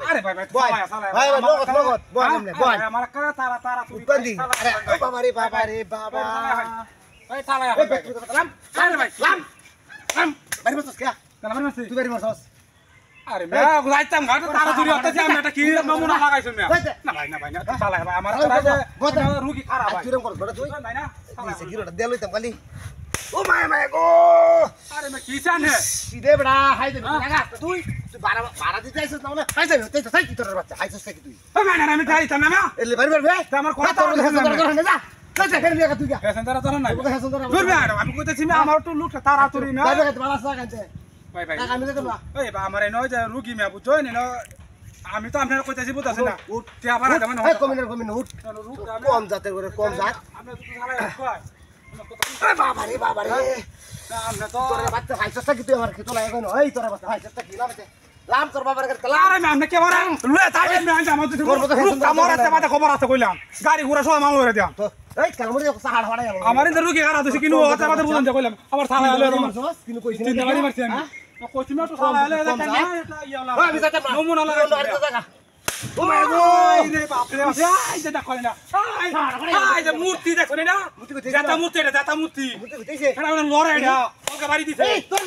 আরে ভাই ভাই বয় ভাই ভাই লগত বয় আমনে বয় আমার কারা তারা তুই উৎপন্দি আরে বাবা রে বাবা ভাই থালা এই ব্যক্তি কথা লাম আরে ভাই লাম বাড়ি বসছ কে কেন মারছিস তুই বাড়ি বসছ আরে মে যাইতাম ঘাট তারা তুই হতেছি আমি এটা কি নমুনা লাগাইছ না ভাই না থালা ভাই আমার কাছে রুগী খারাপ ভাই কিরম করছ বড় তুই ভাই না নিচে গিরোটা দে লইতাম খালি ও মায়া গো আরে মে কি জানে সিধে বড়া হাই দে লাগা তুই ভাড়া দিতে আইছস না হাই যাবি তুই তো সাই কি তোর বাচ্চা হাইছস কি তুই ও ভাই না আমি যাইতাম না এলে বাড়ি বাড়ি আমার কথা তোর না যা কাছে কেন লিয়া তুই গা পেছন তারা তোর নাই তোকে হাসন তোরা দূর ভাই আমি কইতেছি না আমার একটু লুক তারা তুই না ভাই ভাই বালা সা কাছে ভাই ভাই টাকা মিলে দেবা ওই বা আমার এই নয় যে রুগী মে বুঝছো নি না আমি তো আপনার কইতাছি বুঝতাছি না উঠ তে আবার দেব না এই কমিনের উঠ কম জাতের করে কম জাত আপনি তো থালা কই এ বাবা রে আমরা তো তোর বাচ্চা হাইছস কি তুই আমার খেতো লাগে কইনো এই তোর বাচ্চা হাইছস কি লাম তোর বাবার কাছে লাম আরে আমি কে বড় লুয়ে তাই আমি আমার তো আমার আছে মাথা খবর আছে কইলাম গাড়ি ঘোড়া সব মাল করে দিলাম তো এই কালমুড়ি সাহাড় হড়াই গেল আমার ইন্দর রুগী খারাপ হইছে কিনু হাতে মাথা বুঝন যে কইলাম আবার থালা হলো কিনু কইছিস তিনটা বাড়ি মারছি আমি কইছি না তো থালা হলো এটা না এটা ইয়ালা আমি যাইতাম না নমুনা লাগাই ও মাই গো এই রে বাপ রে এই যে দেখো না এই যে মূর্তি দেখো না জাতা মূর্তি এটা জাতা মূর্তি বুঝতে কইতেছে এটা লড়াই এটা ওকে বাড়ি দিছে এই তোর